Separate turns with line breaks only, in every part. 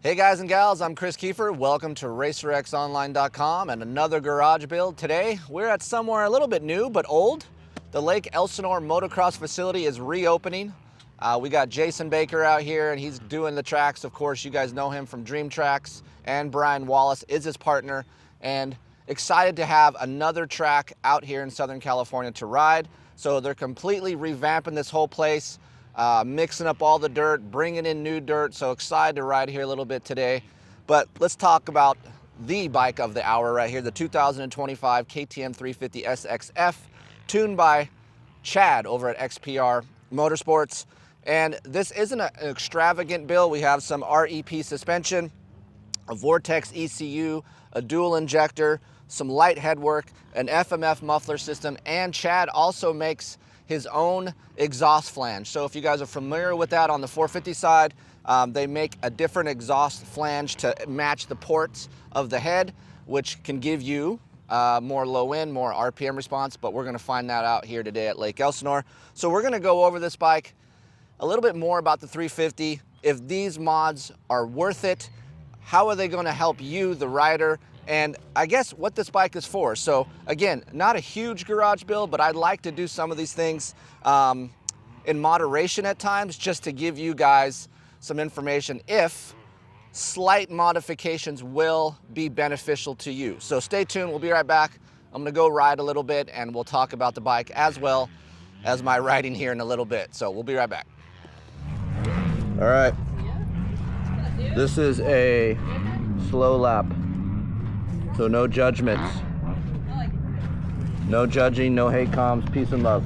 Hey guys and gals, I'm Kris Keefer. Welcome to RacerXOnline.com and another garage build. Today, we're at somewhere a little bit new but old. The Lake Elsinore Motocross facility is reopening. We got Jason Baker out here and he's doing the tracks. Of course, you guys know him from Dream Tracks, and Brian Wallace is his partner. And excited to have another track out here in Southern California to ride. So they're completely revamping this whole place. Mixing up all the dirt, bringing in new dirt. So excited to ride here a little bit today. But let's talk about the bike of the hour right here, the 2025 KTM 350 SXF, tuned by Chad over at XPR Motorsports. And this isn't an extravagant build. We have some REP suspension, a Vortex ECU, a dual injector, some light headwork, an FMF muffler system, and Chad also makes his own exhaust flange. So if you guys are familiar with that on the 450 side, they make a different exhaust flange to match the ports of the head, which can give you more low end, more RPM response, but we're gonna find that out here today at Lake Elsinore. So we're gonna go over this bike, a little bit more about the 350, if these mods are worth it, how are they gonna help you, the rider, and I guess what this bike is for. So again, not a huge garage build, but I'd like to do some of these things in moderation at times, just to give you guys some information if slight modifications will be beneficial to you. So stay tuned, we'll be right back. I'm gonna go ride a little bit and we'll talk about the bike as well as my riding here in a little bit. So we'll be right back. All right, this is a slow lap. So no judgments, no judging, no hate comms, peace and love.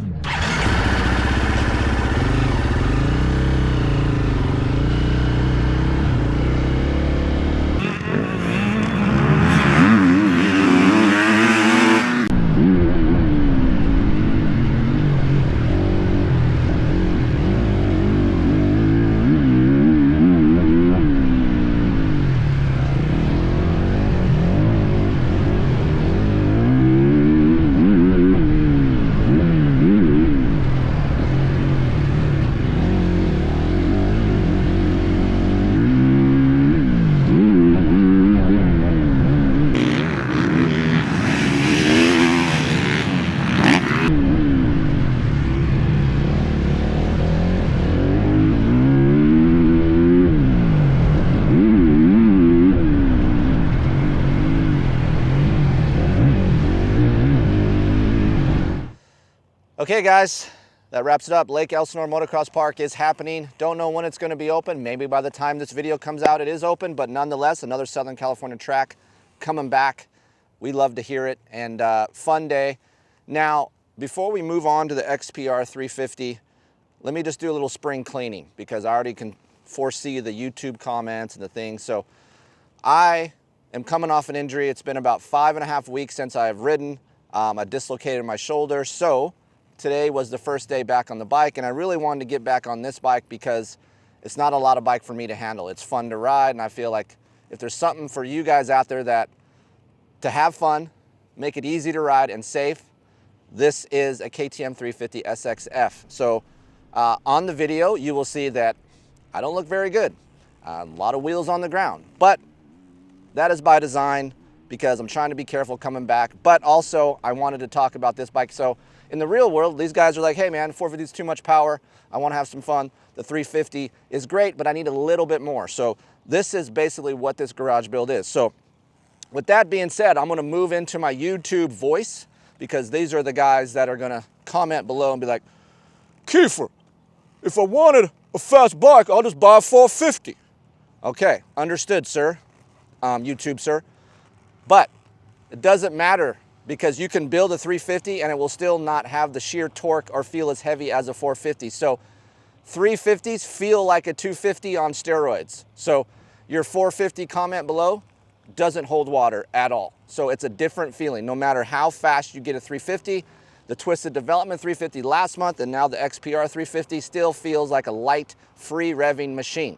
Okay guys, that wraps it up. Lake Elsinore Motocross Park is happening. Don't know when it's going to be open. Maybe by the time this video comes out it is open, but nonetheless, another Southern California track coming back. We love to hear it, and fun day. Now, before we move on to the XPR 350, let me just do a little spring cleaning because I already can foresee the YouTube comments and the things. So I am coming off an injury. It's been about 5.5 weeks since I've ridden. I dislocated my shoulder, so today was the first day back on the bike, and I really wanted to get back on this bike because it's not a lot of bike for me to handle. It's fun to ride, and I feel like if there's something for you guys out there that to have fun, make it easy to ride and safe, this is a KTM 350 SXF. So on the video, you will see that I don't look very good. A lot of wheels on the ground, but that is by design because I'm trying to be careful coming back, but also I wanted to talk about this bike. So in the real world, these guys are like, hey man, 450 is too much power. I want to have some fun. The 350 is great, but I need a little bit more. So this is basically what this garage build is. So with that being said, I'm going to move into my YouTube voice because these are the guys that are going to comment below and be like, Keefer, if I wanted a fast bike, I'll just buy a 450. Okay, understood, sir. YouTube, sir. But it doesn't matter, because you can build a 350 and it will still not have the sheer torque or feel as heavy as a 450. So 350s feel like a 250 on steroids. So your 450 comment below doesn't hold water at all. So it's a different feeling. No matter how fast you get a 350, the Twisted Development 350 last month and now the XPR 350 still feels like a light, free revving machine.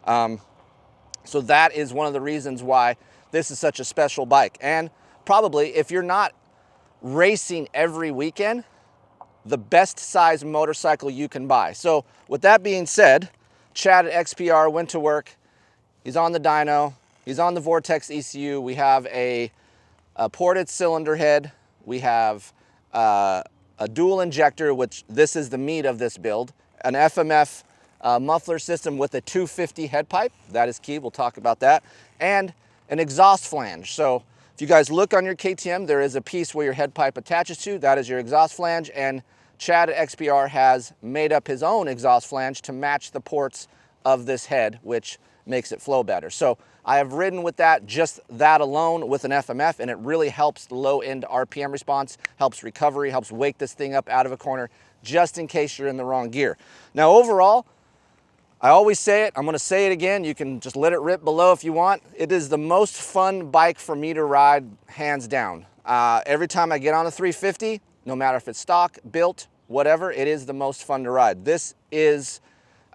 So that is one of the reasons why this is such a special bike. And probably if you're not racing every weekend, the best size motorcycle you can buy. So with that being said, Chad at XPR went to work He's on the dyno. He's on the Vortex ECU. We have a ported cylinder head. We have a dual injector, which this is the meat of this build. An FMF muffler system with a 250 head pipe. That is key. We'll talk about that. And an exhaust flange. So if you guys look on your KTM, there is a piece where your head pipe attaches to. That is your exhaust flange. And Chad at XPR has made up his own exhaust flange to match the ports of this head, which makes it flow better. So I have ridden with that, just that alone with an FMF, and it really helps the low end RPM response, helps recovery, helps wake this thing up out of a corner, just in case you're in the wrong gear. Now overall, I always say it, I'm gonna say it again, you can just let it rip below if you want. It is the most fun bike for me to ride, hands down. Every time I get on a 350, no matter if it's stock, built, whatever, it is the most fun to ride. This is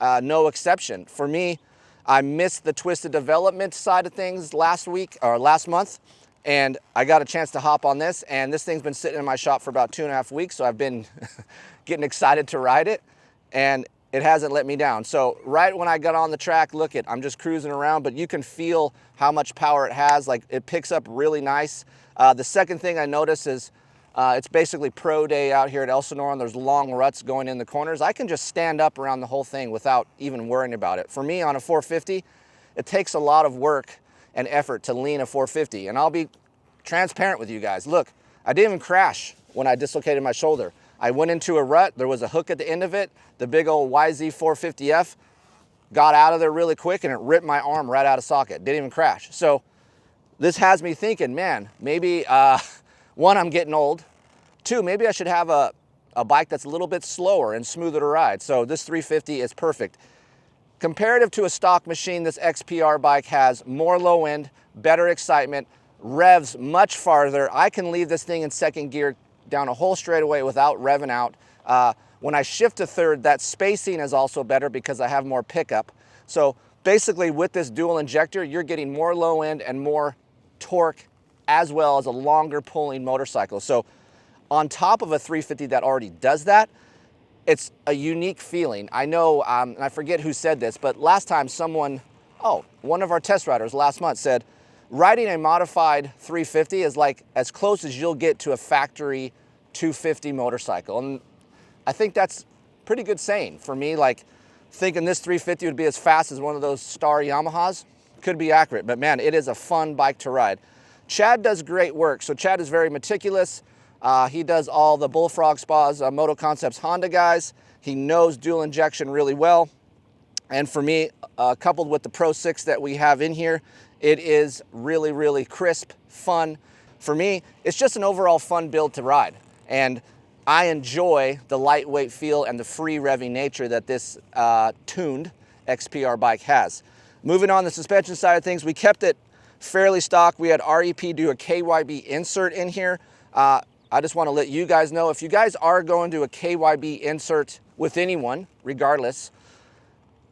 no exception. For me, I missed the twisted development side of things last month, and I got a chance to hop on this, and this thing's been sitting in my shop for about 2.5 weeks, so I've been getting excited to ride it, and it hasn't let me down. So right when I got on the track, look it, I'm just cruising around, but you can feel how much power it has. Like, it picks up really nice. The second thing I noticed is it's basically pro day out here at Elsinore, and there's long ruts going in the corners. I can just stand up around the whole thing without even worrying about it. For me, on a 450, it takes a lot of work and effort to lean a 450. And I'll be transparent with you guys. Look, I didn't even crash when I dislocated my shoulder. I went into a rut. There was a hook at the end of it. The big old YZ450F got out of there really quick, and it ripped my arm right out of socket. Didn't even crash. So this has me thinking, man, maybe, one, I'm getting old. Two, maybe I should have a bike that's a little bit slower and smoother to ride. So this 350 is perfect. Comparative to a stock machine, this XPR bike has more low end, better excitement, revs much farther. I can leave this thing in second gear down a whole straightaway without revving out. When I shift to third, that spacing is also better because I have more pickup. So basically with this dual injector, you're getting more low end and more torque, as well as a longer pulling motorcycle. So on top of a 350 that already does that, it's a unique feeling. I know, and I forget who said this, but last time one of our test riders last month said, riding a modified 350 is like as close as you'll get to a factory 250 motorcycle. And I think that's pretty good saying. For me, like, thinking this 350 would be as fast as one of those Star Yamahas could be accurate, but man, it is a fun bike to ride. Chad does great work. So Chad is very meticulous. He does all the Bullfrog Spas, Moto Concepts Honda guys. He knows dual injection really well. And for me, coupled with the Pro 6 that we have in here, it is really, really crisp, fun. For me, it's just an overall fun build to ride. And I enjoy the lightweight feel and the free revving nature that this tuned XPR bike has. Moving on the suspension side of things, we kept it fairly stock. We had REP do a KYB insert in here. I just want to let you guys know, if you guys are going to a KYB insert with anyone, regardless,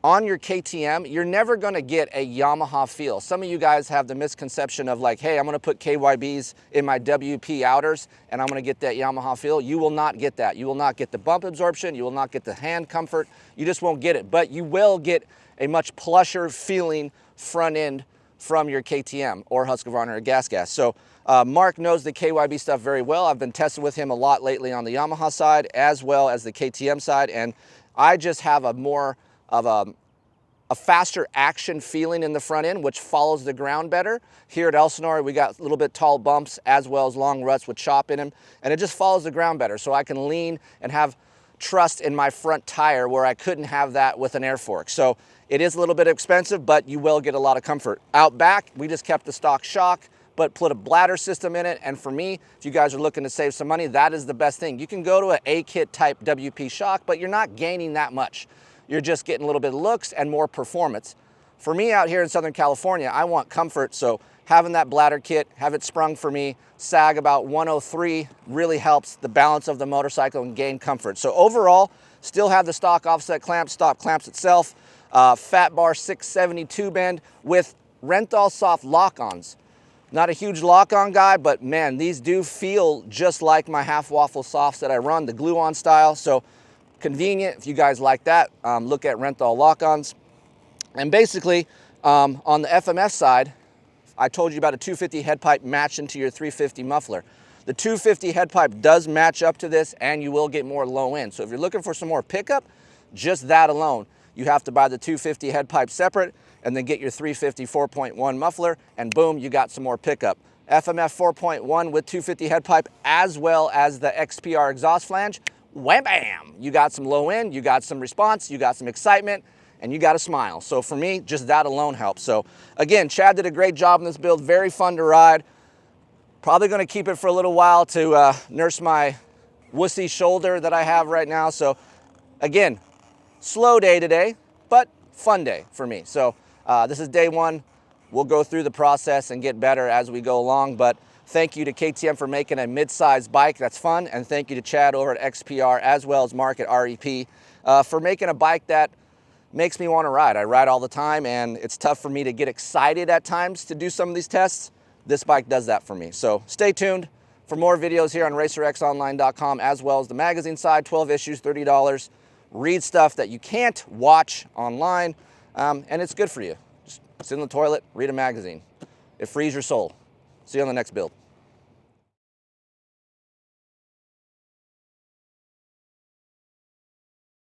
on your KTM, you're never going to get a Yamaha feel. Some of you guys have the misconception of like, hey, I'm going to put KYBs in my WP outers and I'm going to get that Yamaha feel. You will not get that. You will not get the bump absorption. You will not get the hand comfort. You just won't get it. But you will get a much plusher feeling front end from your KTM or Husqvarna or Gas. So Mark knows the KYB stuff very well. I've been testing with him a lot lately on the Yamaha side as well as the KTM side, and I just have a more of a faster action feeling in the front end, which follows the ground better. Here at Elsinore, we got a little bit tall bumps as well as long ruts with chop in them, and it just follows the ground better. So I can lean and have trust in my front tire where I couldn't have that with an air fork. So it is a little bit expensive, but you will get a lot of comfort. Out back, we just kept the stock shock, but put a bladder system in it. And for me, if you guys are looking to save some money, that is the best thing. You can go to an A-kit type WP shock, but you're not gaining that much. You're just getting a little bit of looks and more performance. For me out here in Southern California, I want comfort, so having that bladder kit, have it sprung for me, sag about 103 really helps the balance of the motorcycle and gain comfort. So overall, still have the stock offset clamps, stock clamps itself, fat bar 672 bend with Renthal soft lock-ons. Not a huge lock-on guy, but man, these do feel just like my half waffle softs that I run, the glue-on style. So convenient if you guys like that. Look at Renthal lock-ons. And basically, On the FMF side, I told you about a 250 head pipe matching to your 350 muffler. The 250 head pipe does match up to this, and you will get more low end. So if you're looking for some more pickup, just that alone, you have to buy the 250 head pipe separate and then get your 350 4.1 muffler, and boom, you got some more pickup. FMF 4.1 with 250 head pipe, as well as the XPR exhaust flange, wham bam, you got some low end, you got some response, you got some excitement, and you got a smile. So for me, just that alone helps. So again, Chad did a great job in this build, very fun to ride. Probably gonna keep it for a little while to nurse my wussy shoulder that I have right now. So again, slow day today, but fun day for me. So this is day one. We'll go through the process and get better as we go along, but thank you to KTM for making a mid-size bike that's fun, and thank you to Chad over at XPR, as well as Mark at REP, for making a bike that makes me want to ride. I ride all the time, and it's tough for me to get excited at times to do some of these tests. This bike does that for me. So stay tuned for more videos here on racerxonline.com, as well as the magazine side, 12 issues, $30. Read stuff that you can't watch online, and it's good for you. Just sit in the toilet, read a magazine. It frees your soul. See you on the next build.